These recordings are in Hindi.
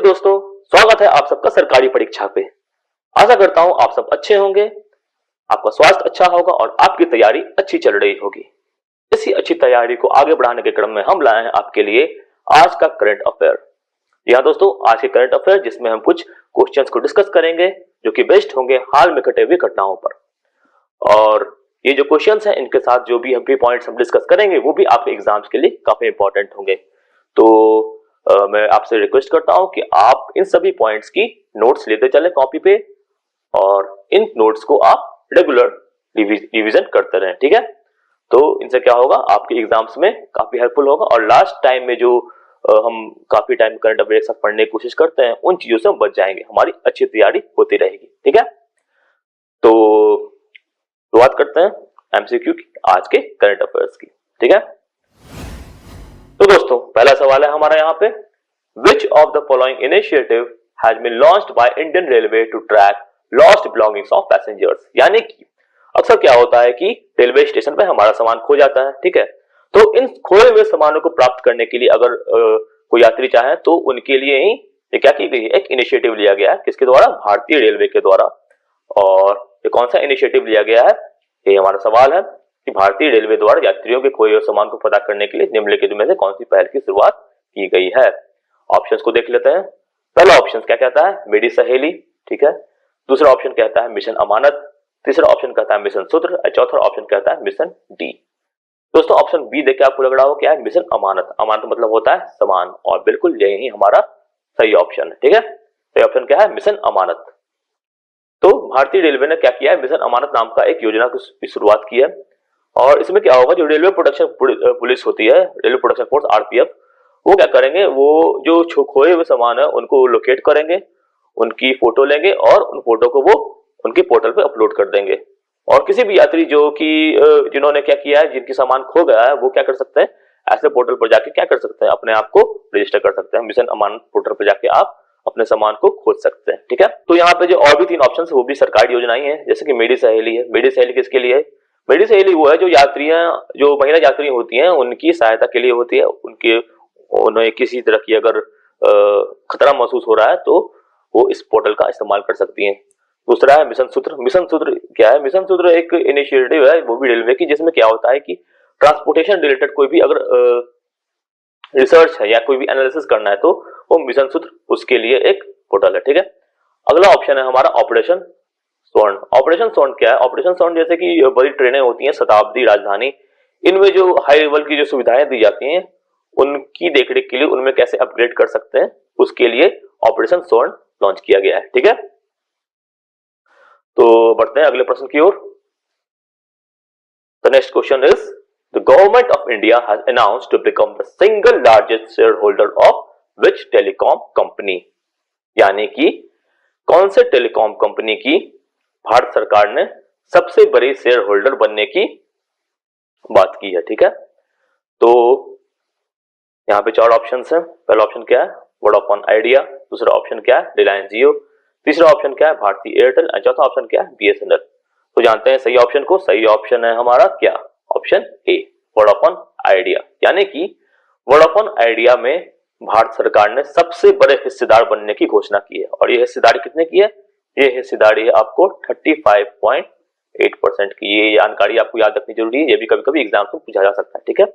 दोस्तों, स्वागत है आप सबका सरकारी परीक्षा पे। आशा करता हूँ आप सब अच्छे होंगे, आपका स्वास्थ्य अच्छा होगा और आपकी तैयारी अच्छी चल रही होगी। इसी अच्छी तैयारी को आगे बढ़ाने के क्रम में हम लाए हैं आपके लिए आज का करंट अफेयर। यहाँ दोस्तों, आज के करंट अफेयर जिसमें हम कुछ क्वेश्चंस को डिस्कस करेंगे जो कि बेस्ड होंगे हाल में घटे हुए घटनाओं पर। और ये जो क्वेश्चंस हैं इनके साथ जो भी हम पॉइंट्स हम डिस्कस करेंगे वो भी आपके एग्जाम्स के लिए काफी इंपॉर्टेंट होंगे। तो मैं आपसे रिक्वेस्ट करता हूं कि आप इन सभी पॉइंट्स की नोट्स लेते चले कॉपी पे और इन नोट्स को आप रेगुलर रिवीजन करते रहें, ठीक है। तो इनसे क्या होगा, आपके एग्जाम्स में काफी हेल्पफुल होगा और लास्ट टाइम में जो हम काफी टाइम करंट अफेयर एक साथ पढ़ने की कोशिश करते हैं उन चीजों से हम बच जाएंगे, हमारी अच्छी तैयारी होती रहेगी, ठीक है। तो शुरुआत करते हैं एमसीक्यू की आज के करंट अफेयर्स की, ठीक है। तो दोस्तों, पहला सवाल है हमारा यहाँ पे, Which of the following initiative has been launched by Indian Railway to track lost belongings of passengers? यानी कि अक्सर क्या होता है कि रेलवे स्टेशन पे हमारा सामान खो जाता है, ठीक है। तो इन खोए हुए सामानों को प्राप्त करने के लिए अगर कोई यात्री चाहे तो उनके लिए ही ये क्या की गई है, एक इनिशिएटिव लिया गया है। किसके द्वारा? भारतीय रेलवे के द्वारा। और ये कौन सा इनिशिएटिव लिया गया है, ये हमारा सवाल है कि भारतीय रेलवे द्वारा यात्रियों के खोए हुए सामान को पता करने के लिए निम्नलिखित में से कौन सी पहल की शुरुआत की गई है। ऑप्शंस को देख लेते हैं। पहला ऑप्शन क्या कहता है? मेरी सहेली, ठीक है। दूसरा ऑप्शन कहता है मिशन अमानत, तीसरा ऑप्शन कहता है मिशन सूत्र, चौथा ऑप्शन कहता है मिशन डी। दोस्तों, ऑप्शन बी देख के आपको लग रहा हो क्या है? मिशन अमानत। अमानत मतलब होता है समान, और बिल्कुल यही हमारा सही ऑप्शन है, ठीक है। सही ऑप्शन क्या है? मिशन अमानत। तो भारतीय रेलवे ने क्या किया है, मिशन अमानत नाम का एक योजना की शुरुआत की है। और इसमें क्या होगा, जो रेलवे प्रोटेक्शन पुलिस होती है, रेलवे प्रोटेक्शन फोर्स आरपीएफ, वो क्या करेंगे, वो जो खोए हुए सामान है उनको लोकेट करेंगे, उनकी फोटो लेंगे और उन फोटो को वो उनके पोर्टल पे अपलोड कर देंगे। और किसी भी यात्री जो कि जिन्होंने क्या किया है, जिनकी सामान खो गया है, वो क्या कर सकते हैं, ऐसे पोर्टल पर जाके क्या कर सकते हैं, अपने आप को रजिस्टर कर सकते हैं। मिशन अमानत पोर्टल पर जाके आप अपने सामान को खोज सकते हैं, ठीक है। तो यहाँ पे जो और भी 3 ऑप्शन है वो भी सरकारी योजनाएं हैं, जैसे कि मेरी सहेली है। मेरी सहेली किसके लिए है? मेरी सहेली वो है जो यात्रियां, जो महिला यात्री होती हैं, उनकी सहायता के लिए होती है। उन्हें किसी तरह की अगर खतरा महसूस हो रहा है तो वो इस पोर्टल का इस्तेमाल कर सकती हैं। दूसरा है मिशन सूत्र। मिशन सूत्र क्या है? मिशन सूत्र एक इनिशिएटिव है, वो भी रेलवे की, जिसमें क्या होता है कि ट्रांसपोर्टेशन रिलेटेड कोई भी अगर रिसर्च है या कोई भी एनालिसिस करना है तो वो मिशन सूत्र उसके लिए एक पोर्टल है, ठीक है। अगला ऑप्शन है हमारा ऑपरेशन स्वर्ण। ऑपरेशन स्वर्ण क्या है? ऑपरेशन स्वर्ण जैसे कि बड़ी ट्रेनें होती हैं, शताब्दी, राजधानी, इनमें जो हाई लेवल की जो सुविधाएं दी जाती हैं उनकी देखरेख के लिए उनमें कैसे अपग्रेड कर सकते हैं, उसके लिए ऑपरेशन स्वर्ण लॉन्च किया गया है, ठीक है। तो बढ़ते हैं अगले प्रश्न की ओर। The next question is, the government of India has announced to become the single largest share holder of which telecom company? यानी कि कौन से टेलीकॉम कंपनी की भारत सरकार ने सबसे बड़े शेयर होल्डर बनने की बात की है, ठीक है। तो यहाँ पे 4 ऑप्शन है। पहला ऑप्शन क्या है? Vodafone idea. दूसरा ऑप्शन क्या है? रिलायंस जियो। तीसरा ऑप्शन क्या है? भारतीय एयरटेल। और चौथा ऑप्शन क्या है? बीएसएनएल। तो जानते हैं सही ऑप्शन को। सही ऑप्शन है हमारा क्या? Option A, Vodafone idea. यानी कि वोडाफोन आइडिया में भारत सरकार ने सबसे बड़े हिस्सेदार बनने की घोषणा की है। और ये हिस्सेदारी कितने की है? ये हिस्सेदारी है आपको 35.8% की। ये जानकारी आपको याद रखनी जरूरी है, ये भी कभी कभी एग्जाम में पूछा जा सकता है, ठीक है।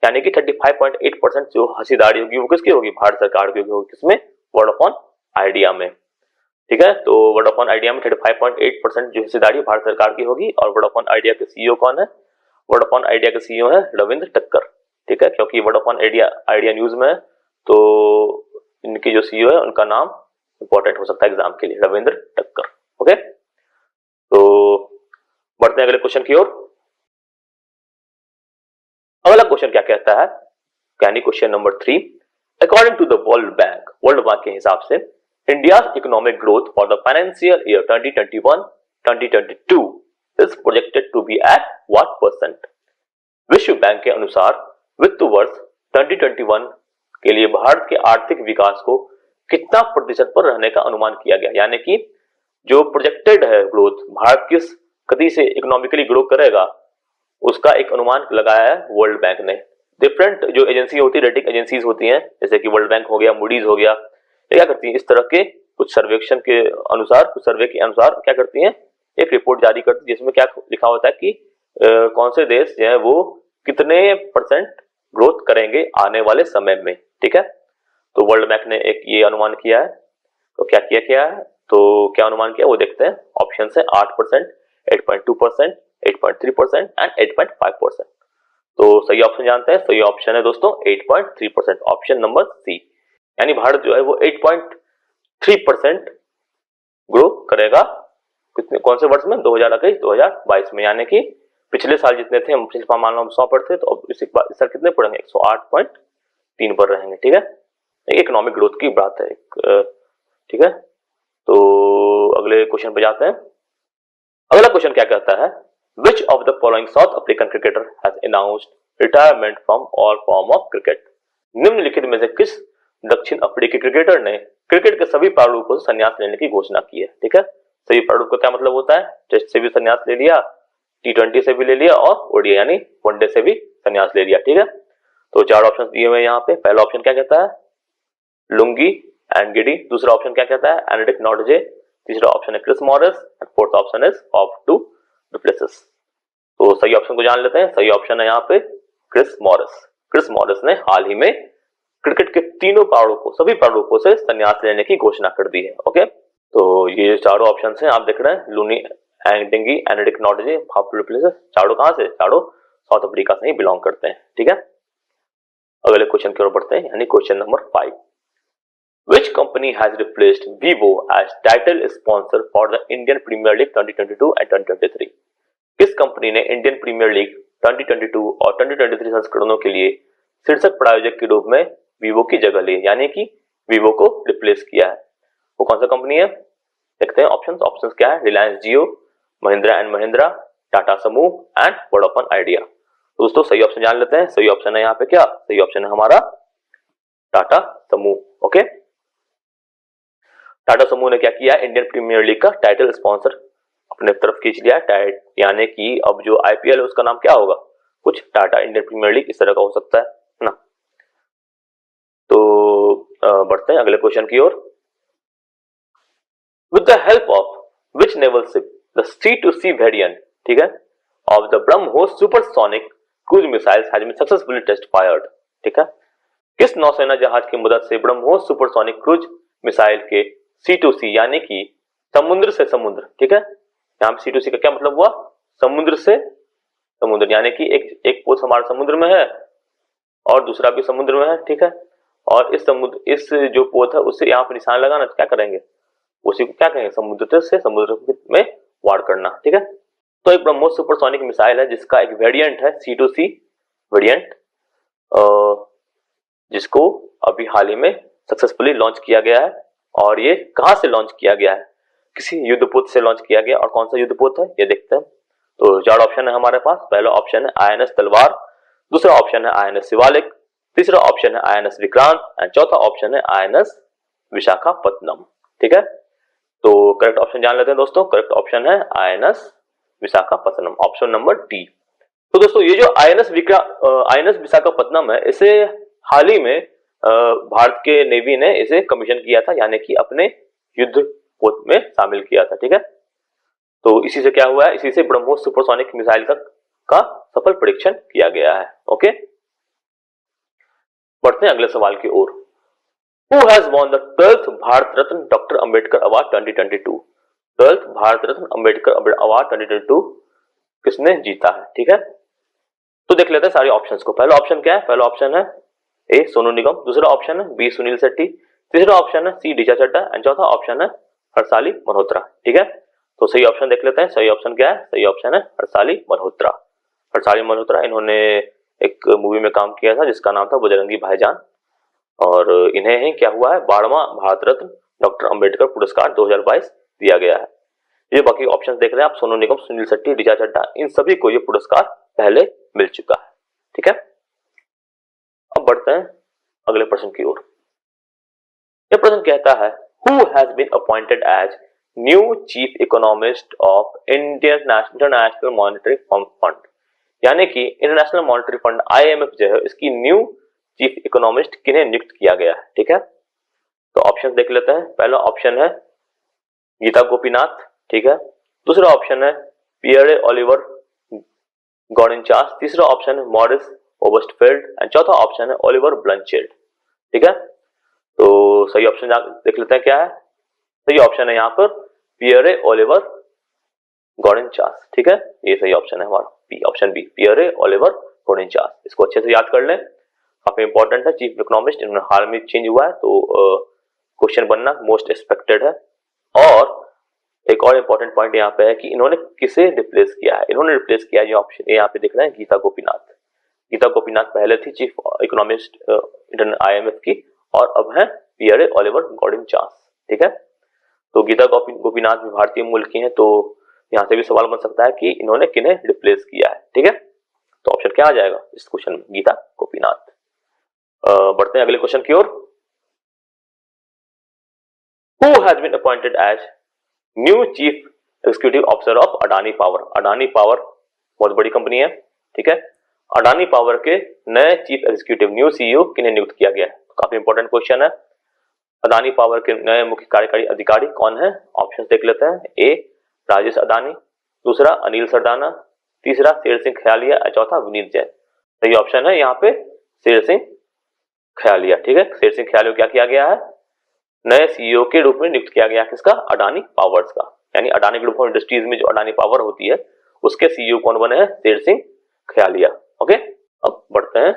यानी कि 35.8% जो हिस्सेदारी होगी वो किसकी होगी? भारत सरकार की होगी। किसमें? वोडाफोन आइडिया में, ठीक है। तो वोडाफोन आइडिया में 35.8% जो हिस्सेदारी भारत सरकार की होगी। और वोडाफोन आइडिया के सीईओ कौन है? वोडाफोन आइडिया के सीईओ है रविंद्र टक्कर, ठीक है। क्योंकि वोडाफोन आइडिया न्यूज में है तो इनकी जो सीईओ है उनका नाम इंपॉर्टेंट हो सकता है एग्जाम के लिए, रविंद्र टक्कर, ओके। तो बढ़ते हैं अगले क्वेश्चन की ओर। अगला क्वेश्चन क्या कहता है, यानी question number 3, according to the World Bank के हिसाब से India economic growth for the financial year 2021-2022 is projected to be at what percent? विश्व बैंक के अनुसार वित्त वर्ष 2021 के लिए भारत के आर्थिक विकास को कितना प्रतिशत पर रहने का अनुमान किया गया? यानी कि जो प्रोजेक्टेड है ग्रोथ, भारत किस गति से इकोनॉमिकली ग्रो करेगा, उसका एक अनुमान लगाया है वर्ल्ड बैंक ने। डिफरेंट जो एजेंसी होती है, रेटिंग एजेंसीज होती हैं, जैसे कि वर्ल्ड बैंक हो गया, मूडीज हो गया, ये क्या करती है, इस तरह के कुछ सर्वेक्षण के अनुसार, कुछ सर्वे के अनुसार क्या करती हैं, एक रिपोर्ट जारी करती है जिसमें क्या लिखा होता है कि कौन से देश जो है वो कितने % ग्रोथ करेंगे आने वाले समय में। ठीक है, तो वर्ल्ड बैंक ने एक ये अनुमान किया है। तो क्या किया है, तो क्या अनुमान किया वो देखते हैं। ऑप्शन है 8%, 8.2%, 8.3% एंड 8.5%। तो सही ऑप्शन जानते हैं, सही ऑप्शन है दोस्तों 8.3%, ऑप्शन नंबर सी। यानी भारत जो है वो 8.3% ग्रो करेगा कितने, कौन से वर्ष में, 2021-2022 में। यानी कि पिछले साल जितने थे, हम पिछले साल मान लो हम 100 पर थे, तो अब इस साल कितने पड़ेंगे, 108.3 पर रहेंगे। ठीक है, इकोनॉमिक ग्रोथ की बात है। ठीक है, तो अगले क्वेश्चन पे जाते हैं। अगला क्वेश्चन क्या कहता है, which of the following south African cricketer has announced retirement from all form of cricket. निम्नलिखित में से किस दक्षिण अफ्रीकी क्रिकेटर ने क्रिकेट के सभी प्रारूपों से संन्यास लेने की घोषणा की है। ठीक है, सभी प्रारूप का क्या मतलब होता है, टेस्ट से भी संन्यास ले लिया, T20 से भी ले लिया और ओडीआई यानी वनडे से भी संन्यास ले लिया। ठीक है, तो 4 ऑप्शन दिए हुए यहाँ पे। पहला ऑप्शन क्या कहता है, लुंगी एंड गिडी। दूसरा ऑप्शन क्या कहता है, एनेडिक नॉर्डजे। तीसरा ऑप्शन है Chris Morris and fourth option is Faf du Plessis. तो सही ऑप्शन को जान लेते हैं। सही ऑप्शन है यहाँ पे क्रिस मॉरिस। क्रिस मॉरिस ने हाल ही में क्रिकेट के तीनों प्रारूपों, सभी प्रारूपों से संन्यास लेने की घोषणा कर दी है। ओके, तो ये चारों ऑप्शन हैं आप देख रहे हैं, लूनी एंडिंगी, एनेडिक नॉर्डजे, ऑफ टू डुप्लेसिस। चारों कहां से, चारों साउथ अफ्रीका से ही बिलोंग करते हैं। ठीक है, अगले क्वेश्चन की ओर बढ़ते हैं, यानी question number 5। Which company has replaced Vivo as title sponsor for the Indian Premier League 2022 and 2023? किस कंपनी ने इंडियन प्रीमियर लीग 2022 और 2023 संस्करणों के लिए शीर्षक प्रायोजक के रूप में वीवो की जगह ली, यानी कि वीवो को रिप्लेस किया है? वो कौन सा कंपनी है, देखते हैं ऑप्शंस। ऑप्शंस क्या है, रिलायंस जियो, महिंद्रा एंड महिंद्रा, टाटा समूह एंड वोडाफोन आइडिया। तो दोस्तों सही ऑप्शन जान लेते हैं। सही ऑप्शन है यहाँ पे क्या, सही ऑप्शन है हमारा टाटा समूह। ओके, टाटा समूह ने क्या किया, इंडियन प्रीमियर लीग का टाइटल स्पॉन्सर अपने तरफ खींच लिया। यानी कि अब जो आईपीएल है उसका नाम क्या होगा, कुछ टाटा इंडियन प्रीमियर लीग इस तरह का हो सकता है ना। तो बढ़ते हैं अगले क्वेश्चन की ओर। With the help of which naval ship the C2C variant, ठीक है, of the BrahMos supersonic cruise missiles has been successfully test fired. ठीक है, किस नौसेना जहाज की मदद से ब्रह्मोस सुपरसोनिक क्रूज मिसाइल के C2C यानी कि समुद्र से समुद्र, ठीक है, यहाँ पे C2C का क्या मतलब हुआ, समुद्र से समुद्र, यानी कि एक पोत हमारा समुद्र में है और दूसरा भी समुद्र में है। ठीक है, और इस जो पोत है उससे यहाँ पे निशान लगाना, तो क्या करेंगे, उसी को क्या कहेंगे, समुद्र से समुद्र में वार करना। ठीक है, तो एक ब्रह्मोस सुपरसोनिक मिसाइल है जिसका एक वेरिएंट है C2C वेरिएंट, जिसको अभी हाल ही में सक्सेसफुली लॉन्च किया गया है। और ये कहां से लॉन्च किया गया है, किसी युद्धपोत से लॉन्च किया गया, और कौन सा युद्धपोत है ये देखते हैं। तो 4 ऑप्शन है हमारे पास। पहला ऑप्शन है INS तलवार, दूसरा ऑप्शन है INS शिवालिक, तीसरा ऑप्शन है INS विक्रांत एंड चौथा ऑप्शन है INS विशाखापत्तनम। ठीक है, तो करेक्ट ऑप्शन जान लेते हैं दोस्तों। करेक्ट ऑप्शन है INS Visakhapatnam, option number D. तो दोस्तों ये जो INS विशाखापत्तनम है, इसे हाल ही में भारत के नेवी ने इसे कमीशन किया था, यानी कि अपने युद्ध पोत में शामिल किया था। ठीक है, तो इसी से क्या हुआ है, इसी से ब्रह्मोस सुपरसोनिक मिसाइल का सफल परीक्षण किया गया है। ओके, बढ़ते हैं अगले सवाल की ओर। Who has won the 12th Bharat Ratna doctor Ambedkar award 2022? 12th Bharat Ratna Ambedkar award 2022 किसने जीता है? ठीक है, तो देख लेते हैं सारे ऑप्शंस को। पहला ऑप्शन क्या है, पहला ऑप्शन है ए सोनू निगम, दूसरा ऑप्शन है बी सुनील शेट्टी, तीसरा ऑप्शन है सी ऋचा चड्ढा एंड चौथा ऑप्शन है हर्षाली मल्होत्रा। ठीक है, तो सही ऑप्शन देख लेते हैं। सही ऑप्शन क्या है, सही ऑप्शन है हर्षाली मल्होत्रा। हर्षाली मल्होत्रा, इन्होंने एक मूवी में काम किया था जिसका नाम था बजरंगी भाईजान, और इन्हें ही क्या हुआ है, 12वां भारत रत्न डॉक्टर अंबेडकर पुरस्कार 2022 दिया गया है। ये बाकी ऑप्शन देख रहे हैं आप, सोनू निगम, सुनील शेट्टी, ऋचा चड्ढा, इन सभी को ये पुरस्कार पहले मिल चुका है। ठीक है, अब बढ़ते हैं अगले प्रश्न की ओर। यह प्रश्न कहता है, who has been appointed as new chief economist of International Monetary Fund, यानी कि इंटरनेशनल मॉनेटरी फंड IMF जो है इसकी न्यू चीफ इकोनॉमिस्ट किन्हें नियुक्त किया गया है। ठीक है, तो ऑप्शन देख लेते हैं। पहला ऑप्शन है गीता गोपीनाथ, ठीक है। दूसरा ऑप्शन है पियरे ओलिवर गॉर्डेनचास, तीसरा ऑप्शन है मॉरिस ओबस्टफेल्ड एंड चौथा ऑप्शन है ओलिवर ब्लंचेल्ड, ठीक है। तो सही ऑप्शन देख लेते हैं क्या है। सही ऑप्शन है यहाँ पर पियरे ओलिवर गॉर्डेनचास, ठीक है। ये सही ऑप्शन है हमारा B, option B, Pierre Olivier Gourinchas. इसको अच्छे से याद कर लें, काफी इंपॉर्टेंट है। चीफ इकोनॉमिस्ट इन्होंने हाल में चेंज हुआ है, तो क्वेश्चन बनना मोस्ट एक्सपेक्टेड है। और एक और इंपॉर्टेंट पॉइंट यहाँ पे है कि इन्होंने किसे रिप्लेस किया है। इन्होंने रिप्लेस किया है, जो ऑप्शन यहाँ पे दिख रहा है, गीता गोपीनाथ। गीता गोपीनाथ पहले थी चीफ इकोनॉमिस्ट इंटरनेशनल IMF की, और अब है पियरे ओलिवर गॉर्डेनचास, ठीक है। तो गीता गोपीनाथ भी भारतीय मूल की हैं, तो यहाँ से भी सवाल बन सकता है कि इन्होंने किन्हें रिप्लेस किया है, ठीक है। तो ऑप्शन क्या आ जाएगा इस क्वेश्चन में, गीता गोपीनाथ। बढ़ते हैं अगले क्वेश्चन की ओर। Who has been appointed as new chief executive officer of Adani power. Adani power बहुत बड़ी कंपनी है, ठीक है। अडानी पावर के नए चीफ एग्जीक्यूटिव न्यू CEO किन्हें नियुक्त किया गया है। काफी इंपॉर्टेंट क्वेश्चन है। अडानी पावर के नए मुख्य कार्यकारी अधिकारी कौन है। ऑप्शन देख लेते हैं। ए राजेश अडानी, दूसरा अनिल सरदाना, तीसरा शेर सिंह ख्यालिया, चौथा विनीत जैन। सही ऑप्शन है यहाँ पे शेर सिंह ख्यालिया, ठीक है। शेर सिंह ख्यालिया क्या किया गया है, नए CEO के रूप में नियुक्त किया गया किसका, अडानी पावर्स का। यानी अडानी ग्रुप ऑफ इंडस्ट्रीज में जो अडानी पावर होती है उसके CEO कौन बने हैं, शेर सिंह ख्यालिया। ओके, अब बढ़ते हैं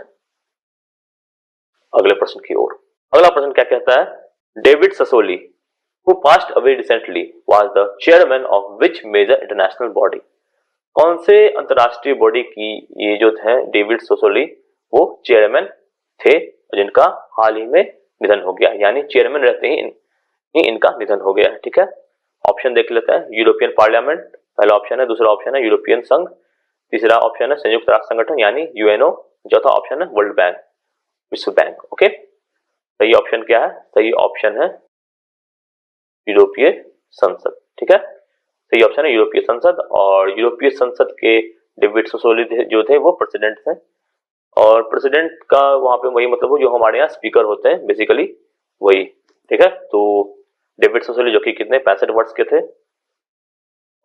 अगले प्रश्न की ओर। अगला प्रश्न क्या कहता है, David Sassoli who passed away recently was the chairman of which major international body. कौन से अंतरराष्ट्रीय बॉडी की ये जो थे डेविड ससोली वो चेयरमैन थे, जिनका हाल ही में निधन हो गया, यानी चेयरमैन रहते ही इनका निधन हो गया है, ठीक है। ऑप्शन देख लेते हैं। यूरोपियन पार्लियामेंट पहला ऑप्शन है, दूसरा ऑप्शन है यूरोपियन संघ, तीसरा ऑप्शन है संयुक्त राष्ट्र संगठन यानी UNO, चौथा ऑप्शन है वर्ल्ड बैंक, विश्व बैंक। ओके, सही ऑप्शन क्या है, सही ऑप्शन है यूरोपीय संसद, ठीक है। सही ऑप्शन है यूरोपीय संसद, और यूरोपीय संसद के डेविड ससोली जो थे वो प्रेसिडेंट थे, और प्रेसिडेंट का वहां पे वही मतलब जो हमारे यहाँ स्पीकर होते हैं बेसिकली वही, ठीक है। तो डेविड ससोली जो कि कितने 65 वर्ष के थे,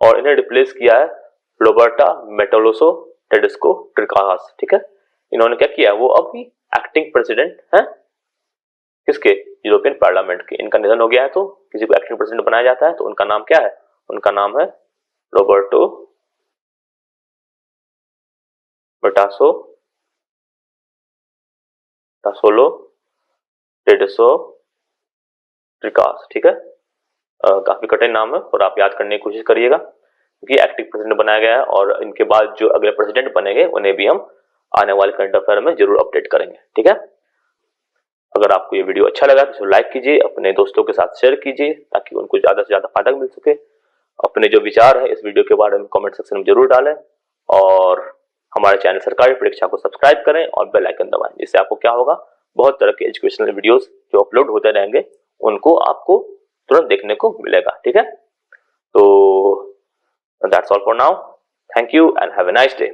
और इन्हें रिप्लेस किया है रोबर्टा मेटोलोसो टेडेस्को ट्रिकास, ठीक है। इन्होंने क्या किया, वो अभी एक्टिंग प्रेसिडेंट हैं किसके, यूरोपियन पार्लियामेंट के। इनका निधन हो गया है तो किसी को एक्टिंग प्रेसिडेंट बनाया जाता है, तो उनका नाम क्या है, उनका नाम है रोबर्टो मेटासो टासोलो टेडेसो ट्रिकास, ठीक है। काफी कठिन नाम है और आप याद करने की कोशिश करिएगा, क्योंकि एक्टिव प्रेसिडेंट बनाया गया है, और इनके बाद जो अगले प्रेसिडेंट बनेंगे उन्हें भी हम आने वाले करंट अफेयर में जरूर अपडेट करेंगे, ठीक है। अगर आपको ये वीडियो अच्छा लगा तो इसे लाइक कीजिए, अपने दोस्तों के साथ शेयर कीजिए, ताकि उनको ज्यादा से ज्यादा फायदा मिल सके। अपने जो विचार है इस वीडियो के बारे में कमेंट सेक्शन में जरूर डालें, और हमारे चैनल सरकारी परीक्षा को सब्सक्राइब करें और बेल आइकन दबाएं, जिससे आपको क्या होगा, बहुत तरह के एजुकेशनल वीडियोस जो अपलोड होते रहेंगे उनको आपको तुरंत देखने को मिलेगा, ठीक है। तो that's all for now, thank you and have a nice day.